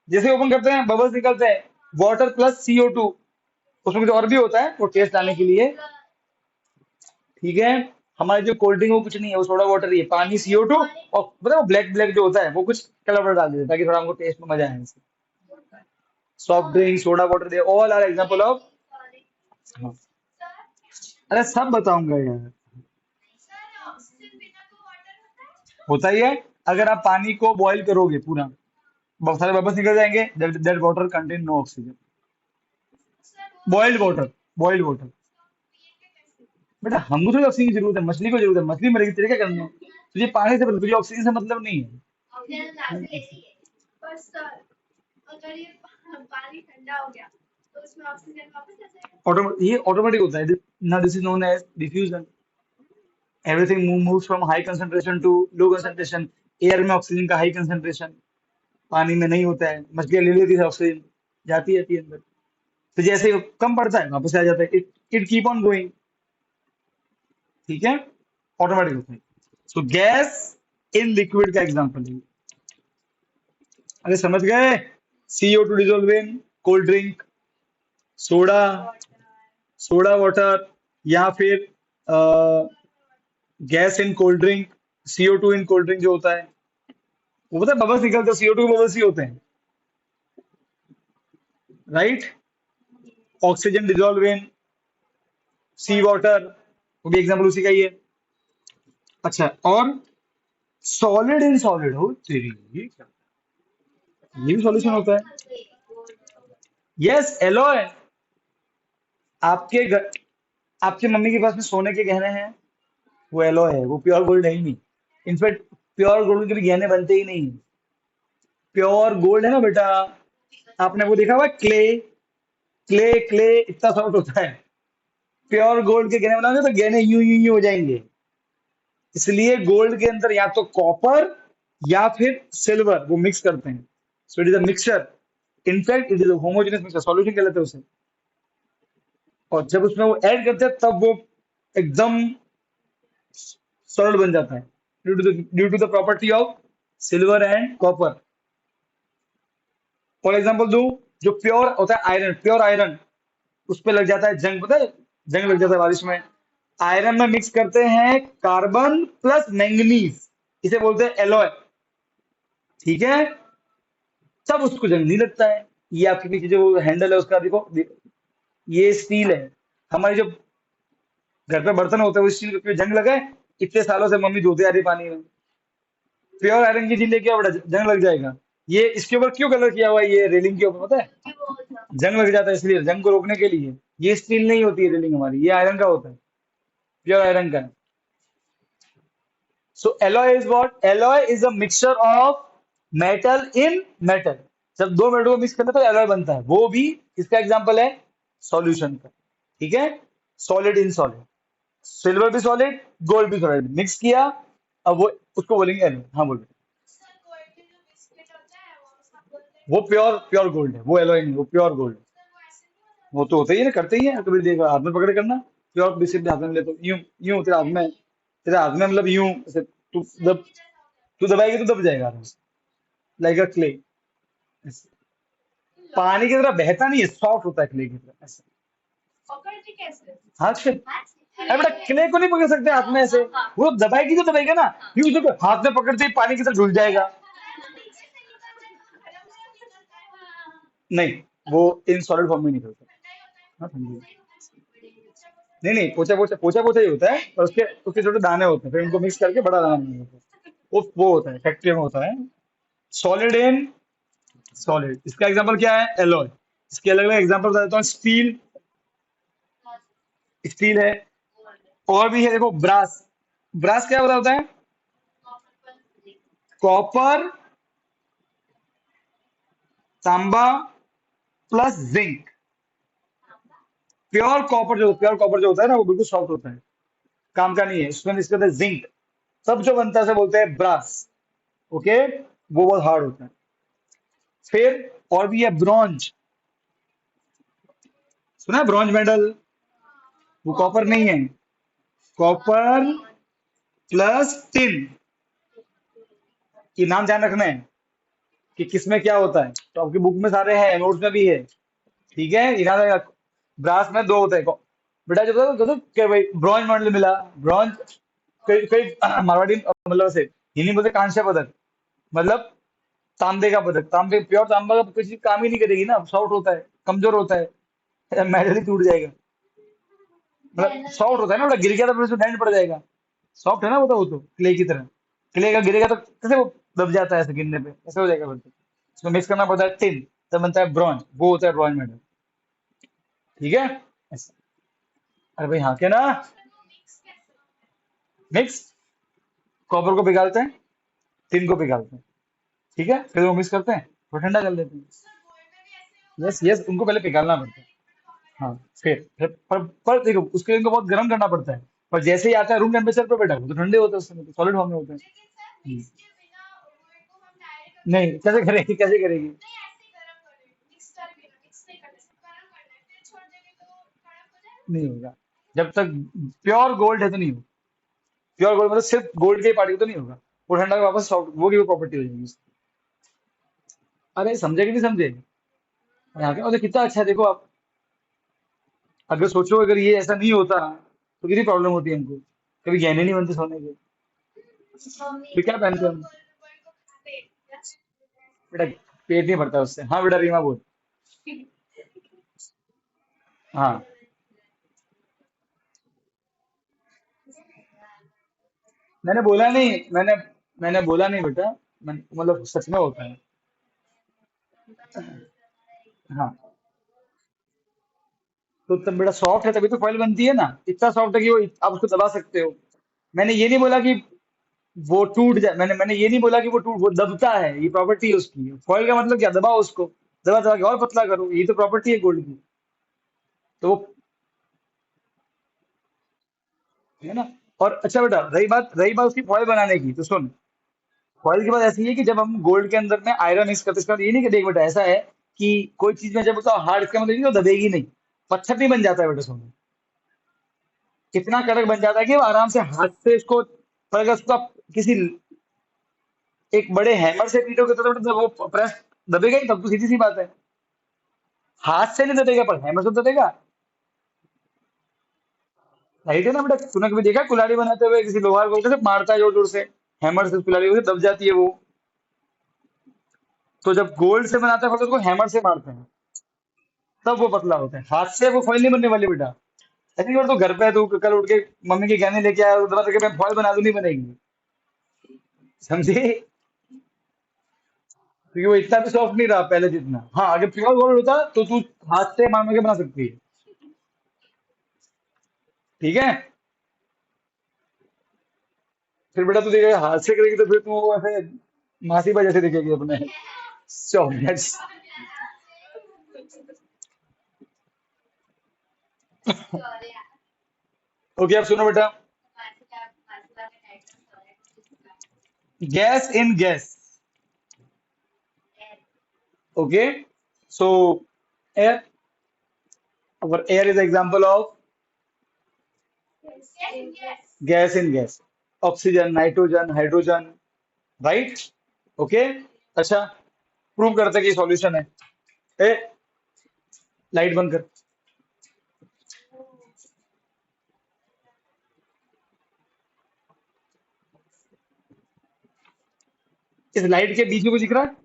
जैसे ओपन करते हैं बबल्स निकलते हैं, वाटर प्लस CO2, उसमें कुछ और भी होता है वो टेस्ट लाने के लिए, ठीक है। हमारी जो कोल्ड ड्रिंक वो कुछ नहीं है, वो सोडा वाटर ही है, पानी CO2, और पता है वो ब्लैक ब्लैक जो होता है वो कुछ कलर वाटर डाल देते हैं ताकि थोड़ा हमको टेस्ट में मजा आए। Soft drink, soda water, they all are example of. अरे सब बताऊंगा यार, होता ही है। अगर आप पानी को बॉईल करोगे पूरा, बहुत सारे बबल्स निकल जाएंगे, that water contain no oxygen. Boiled water, boiled water, बेटा हमको थोड़ी ऑक्सीजन की जरूरत है, मछली को जरूरत है, मछली मरेगी तेरे क्या करना है, तुझे पानी से, तुझे ऑक्सीजन से मतलब नहीं है। ये ऑटोमेटिक होता है ना, this is known as diffusion. Everything moves from high concentration to low concentration. Air में ऑक्सीजन का हाई कंसंट्रेशन, पानी में नहीं होता है, मछलियां ले लेती है ऑक्सीजन, जाती है अंदर, तो जैसे ही कम पड़ता है वापस आ जाता है, it it keep on going, ठीक है, ऑटोमेटिक होता है। सो गैस इन लिक्विड का एग्जांपल है। अरे समझ गए, CO2 dissolve in cold drink, soda, soda water, या फिर gas in cold drink, CO2 in cold drink जो होता है, वो पता है बबल्स निकलते हैं, CO2 के बबल्स ही होते हैं, right. Oxygen dissolve in sea water, वो भी एग्जांपल उसी का ही है। अच्छा, और सॉलिड इन सॉलिड, हो तेरी, ये क्या, ये भी सॉल्यूशन होता है। यस, एलॉय, आपके घर, आपके मम्मी के पास में सोने के गहने हैं, वो एलॉय है, वो प्योर गोल्ड है ही नहीं। इनफैक्ट प्योर गोल्ड के भी गहने बनते ही नहीं। प्योर गोल्ड है ना बेटा, आपने वो देखा हुआ क्ले, क्ले क्ले इतना सॉफ्ट होता है, प्योर गोल्ड के गहने बनाओगे तो गहने यूं यूं यूं हो जाएंगे। इसलिए गोल्ड के अंदर या तो कॉपर या फिर सिल्वर वो मिक्स करते हैं, सो it is a mixture. In fact it is homogeneous mixture, solution कहलाते हैं उसे। और जब उसमें वो ऐड करते हैं तब वो एकदम सॉलिड बन जाता है, due to the property of silver and copper. For example दो, जो प्योर होता है आयरन, प्योर आयरन, उस पे लग जाता है जंग, पता है जंग लग जाता है बारिश में। आयरन में मिक्स करते हैं कार्बन प्लस मैंगनीज, इसे बोलते हैं एलॉय। ठीक है, तब उसको जंग नहीं लगता है। ये आपके पीछे जो हैंडल है उसका देखो, ये स्टील है। हमारे जो घर पे बर्तन होते हैं वो स्टील पे जंग लगा है, इतने सालों से मम्मी धोते आ रही पानी में। प्योर आयरन की चीज लेके आओ बेटा, जंग लग जाएगा। ये इसके ऊपर क्यों कलर किया हुआ है, ये रेलिंग के ऊपर पता है? जंग लग जाता है इसलिए, जंग को रोकने के लिए। ये स्टील नहीं होती है रेलिंग हमारी, ये आयरन का होता है, प्योर आयरन का। So alloy is what? Alloy is a mixture of metal in metal. जब दो मेटल को मिक्स करते हैं तो एलॉय बनता है, वो भी इसका एग्जांपल है सॉल्यूशन का। ठीक है, सॉलिड इन सॉलिड, सिल्वर भी सॉलिड, गोल्ड भी सॉलिड, मिक्स किया, अब वो उसको बोलेंगे एलॉय। हाँ बोलो। वो प्योर प्योर गोल्ड है, वो एलॉय नहीं, वो प्योर गोल्ड। वो तो होता ही है ना, करते ही है, कभी देखो हाथ में पकड़े करना। प्योर बिस्किट हाथ में ले तो यूं, यूं तेरे हाथ में, तेरे हाथ में मतलब यूं ऐसे, दब तू दबाएगी तो दब जाएगा आराम से, लाइक अ क्ले। पानी की तरह बहता नहीं है, सॉफ्ट होता है क्ले की तरह ऐसे। हाथ से, अरे बेटा क्ले को नहीं पकड़ सकते हाथ में ऐसे, वो दबाएगी तो दबाएगा ना, यूं देखो हाथ में पकड़ते ही पानी की तरह घुल जाएगा। नहीं, वो इन सॉलिड फॉर्म में नहीं करता। हाँ समझिए। नहीं नहीं, पोछा पोछा पोछा पोछा ही होता है, और उसके उसके छोटे दाने होते हैं, फिर उनको मिक्स करके बड़ा दाना बना होता है। वो होता है फैक्ट्री में होता है। सॉलिड इन सॉलिड, इसका एग्जांपल क्या है? एलॉय। इसके अलग अलग एग्जांपल बता देता हूँ। स्टील, स्टील है। और भी है देखो, ब्रास। ब्रास क्या होता है? कॉपर, तांबा प्लस जिंक। प्योर कॉपर जो होता है ना, वो बिल्कुल सॉफ्ट होता है, काम का नहीं है, उसमें इसके अंदर जिंक सब जो बनता है उसे बोलते हैं ब्रास। ओके, वो बहुत हार्ड होता है। फिर और भी है ब्रॉन्ज। सुना है ब्रॉन्ज मेडल? वो कॉपर नहीं है, कॉपर प्लस टिन। ये नाम ध्यान रखना है कि किसमें क्या होता है, तो आपकी बुक में सारे हैं, नोट्स में भी है। ठीक है, याद रखना। ब्रास में दो होते हैं बेटा, जब तक क्या भाई ब्रॉन्ज मेडल मिला, ब्रॉन्ज कई कई मारवाड़ी मतलब से हिंदी बोलते कांस्य पदक, मतलब तांबे का पदक। तांबे, प्योर तांबा का किसी काम ही नहीं करेगी ना, सॉफ्ट होता है, कमजोर होता है, मेडल ही टूट जाएगा। मतलब सॉफ्ट होता है ना, गिर गया तो फिर उसमें डेंट पड़ जाएगा। सॉफ्ट है ना वो तो क्ले की तरह। क्ले का गिरेगा तो कैसे वो दब जाता है ऐसे गिरने पे, ऐसे हो जाएगा फिर तो। उसमें मिक्स करना पड़ता है टिन, तब बनता है ब्रॉन्ज, वो होता है ब्रॉन्ज मेडल। ठीक है ऐसे। अरे भाई हाँ, क्या ना, मिक्स, कॉपर को पिघालते हैं, टिन को पिघालते हैं। ठीक है, फिर वो मिक्स करते हैं, तो ठंडा कर लेते हैं। यस यस, उनको पहले पिघालना पड़ता है। हाँ, फिर पर देखो उसके लिए इनको बहुत गर्म करना पड़ता है, पर जैसे ही आता है रूम टेम्परेचर पे बेटा, वो तो ठंडे होते हैं, उस समय तो सॉलिड फॉर्म में होते हैं। हम्म। नहीं, कैसे करेगी, कैसे करेगी? नहीं होगा, जब तक प्योर गोल्ड है तो नहीं होगा। प्योर गोल्ड मतलब सिर्फ गोल्ड के पार्टिकल तो नहीं होगा, वो ठंडा के वापस सॉफ्ट, वो की वो प्रॉपर्टी हो जाएगी उसकी। अरे समझे कि नहीं समझे? यहाँ के, और कितना अच्छा है देखो आप। अगर सोचो अगर ये ऐसा नहीं होता तो कितनी प्रॉब्लम होती है हमको, कभी गहने नहीं बनते सोने के। फिर क्या पहनते हम? बेटा पेट नहीं भरता उससे। हाँ बेटा, रीमा बोल। हाँ, मैंने बोला नहीं, मैंने बोला नहीं बेटा, मतलब सच में होता है। हाँ, तो तब बेटा सॉफ्ट है तभी तो फॉइल बनती है ना, इतना सॉफ्ट है कि वो आप उसको दबा सकते हो। मैंने ये नहीं बोला कि वो टूट जाए, मैंने ये नहीं बोला कि वो दबता है, ये प्रॉपर्टी है उसकी। फॉइल का मतलब क्या? दबाओ उसको, दबा दबा के और पतला करो, ये तो प्रॉपर्टी है गोल्ड की। तो वो, है ना। और अच्छा बेटा, रही बात उसकी फॉइल बनाने की, तो सुन। फॉइल की बात ऐसी है कि जब हम गोल्ड के अंदर में आयरन मिक्स करते हैं, इसका मतलब ये नहीं कि देख बेटा ऐसा है कि कोई चीज में जब उसका हार्ड, इसका मतलब नहीं तो दबेगी नहीं, पत्थर नहीं बन जाता है बेटा सोना। कितना कड़क बन जाता है कि वो आराम से हाथ से इसको, पर अगर उसको आप किसी एक बड़े हैमर से पीटोगे तो बेटा वो प्रेस दबेगा ही, तब तो सीधी सी बात है। हाथ से नहीं दबेगा पर हैमर से दबेगा। लाइट है ना बेटा, तूने कभी देखा कुल्हाड़ी बनाते हुए किसी लोहार को कैसे मारता है जोर जोर से, हैमर से कुल्हाड़ी को दब जाती है वो। तो जब गोल्ड से बनाते हैं तो उसको हैमर से मारते हैं, तब वो पतला होता है। हाथ से वो फॉइल नहीं बनने वाली बेटा। ऐसी बार तो घर पे है, तू कल उठ के मम्मी के गहने लेके आया, दबा करके मैं फॉइल बना दूं, नहीं बनेगी। समझे? क्योंकि वो इतना भी सॉफ्ट नहीं रहा पहले जितना। हाँ, अगर प्योर गोल्ड होता तो तू हाथ से मार मार के बना सकती है। ठीक है। फिर बेटा तू देखेगा हाथ से करेगी तो फिर तू ऐसे मासीबा जैसे दिखेगी अपने। चौमिनट। ओके, अब सुनो बेटा। Gas in gas. Okay, so air, our air is example of gas in gas. Oxygen, nitrogen, hydrogen, right. Okay. अच्छा, प्रूव करते हैं कि सॉल्यूशन है। ए, लाइट बंद कर। इस लाइट के बीच में कुछ दिख रहा है?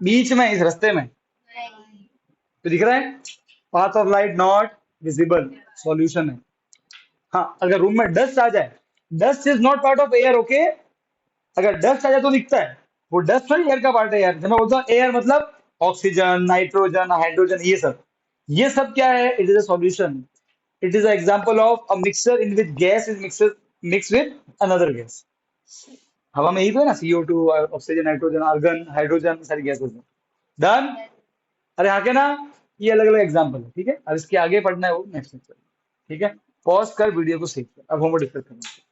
बीच में, इस रास्ते में तो दिख रहा है, path of light not visible, solution है। हाँ, अगर रूम में डस्ट आ जाए, dust is not part of air, okay. अगर डस्ट आ जाए तो दिखता है, वो डस्ट थोड़ी एयर का पार्ट है यार। जब मैं बोलता हूँ एयर मतलब ऑक्सीजन, नाइट्रोजन, हाइड्रोजन, ये सब क्या है? It is a solution. It is a example of a mixture in which gas is mix with another gas. हवा में ही तो है ना, CO2, oxygen, nitrogen, argon, hydrogen, सारी गैसेस में। डन। अरे हाँ के ना, ये अलग अलग एग्जांपल है, ठीक है। अब इसके आगे पढ़ना है वो नेक्स्ट लेक्चर। ठीक है, पॉज कर वीडियो को, सेव कर, अब होमवर्क डिस्कस करना है।